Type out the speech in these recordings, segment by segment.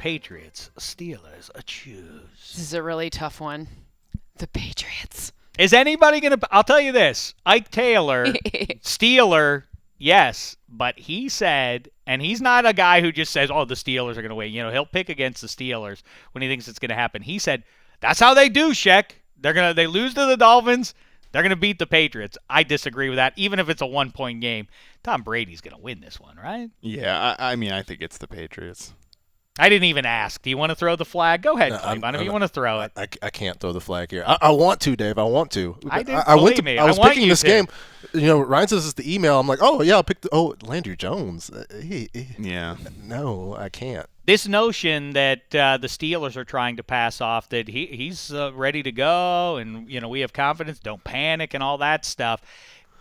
Patriots, Steelers, choose. This is a really tough one. The Patriots. Is anybody going to – I'll tell you this. Ike Taylor, Steeler, yes, but he said – and he's not a guy who just says, oh, the Steelers are going to win. He'll pick against the Steelers when he thinks it's going to happen. He said, that's how they do, Shek. They lose to the Dolphins. They're going to beat the Patriots. I disagree with that, even if it's a 1-point game. Tom Brady's going to win this one, right? Yeah, I mean, I think it's the Patriots. I didn't even ask. Do you want to throw the flag? Go ahead, Cleveland, if you want to throw it. I can't throw the flag here. I want to, Dave. I want to. I was picking this game. Ryan says it's the email. I'm like, oh, yeah, I'll pick Landry Jones. Yeah. No, I can't. This notion that the Steelers are trying to pass off, that he's ready to go and, we have confidence, don't panic and all that stuff.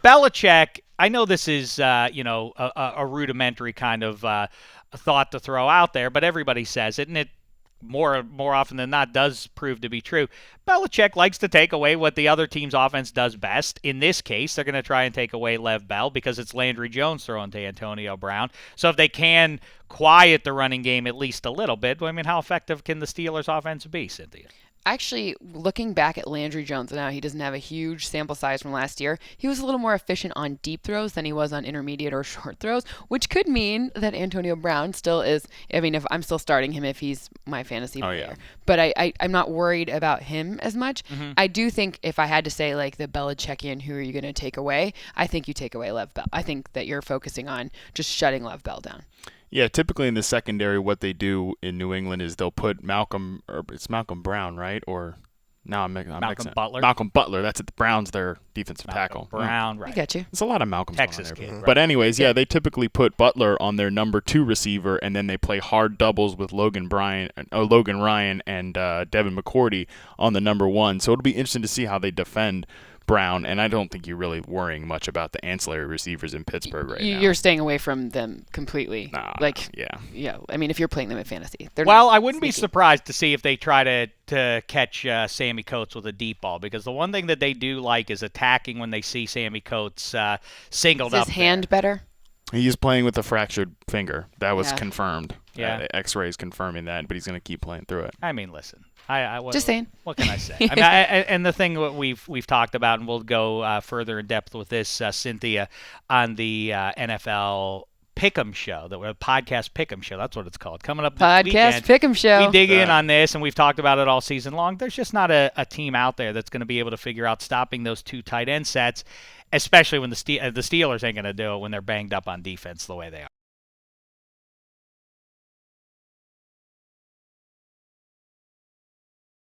Belichick, I know this is, a rudimentary kind of thought to throw out there, but everybody says it, and it more often than not does prove to be true. Belichick likes to take away what the other team's offense does best. In this case, they're going to try and take away Lev Bell because it's Landry Jones throwing to Antonio Brown. So if they can quiet the running game at least a little bit, how effective can the Steelers' offense be, Cynthia? Actually, looking back at Landry Jones, now he doesn't have a huge sample size from last year. He was a little more efficient on deep throws than he was on intermediate or short throws, which could mean that Antonio Brown still is. If I'm still starting him if he's my fantasy player. Yeah. But I'm not worried about him as much. Mm-hmm. I do think if I had to say the Belichickian, who are you going to take away? I think you take away Lev Bell. I think that you're focusing on just shutting Lev Bell down. Yeah, typically in the secondary, what they do in New England is they'll put Malcolm Brown, right? Or now I'm mixing. Butler. Malcolm Butler. That's it. The Browns, their defensive tackle. Brown, right? I get you. There's a lot of Malcolms Texas on there. kid, right. But anyways, they typically put Butler on their number 2 receiver, and then they play hard doubles with Logan Ryan and Devin McCourty on the number 1. So it'll be interesting to see how they defend Brown, and I don't think you're really worrying much about the ancillary receivers in Pittsburgh now. You're staying away from them completely. Yeah. I mean, if you're playing them in fantasy, I wouldn't be surprised to see if they try to catch Sammy Coates with a deep ball, because the one thing that they do like is attacking when they see Sammy Coates singled up. Is his hand better? He's playing with a fractured finger. That was confirmed. Yeah. The X-rays confirming that, but he's going to keep playing through it. I mean, listen. Just saying. What can I say? And the thing what we've talked about, and we'll go further in depth with this, Cynthia, on the NFL Pick'em show, the podcast Pick'em show. That's what it's called. Coming up this podcast weekend, Pick'em show. We dig in on this, and we've talked about it all season long. There's just not a team out there that's going to be able to figure out stopping those 2 tight end sets, especially when the Steelers ain't going to do it when they're banged up on defense the way they are.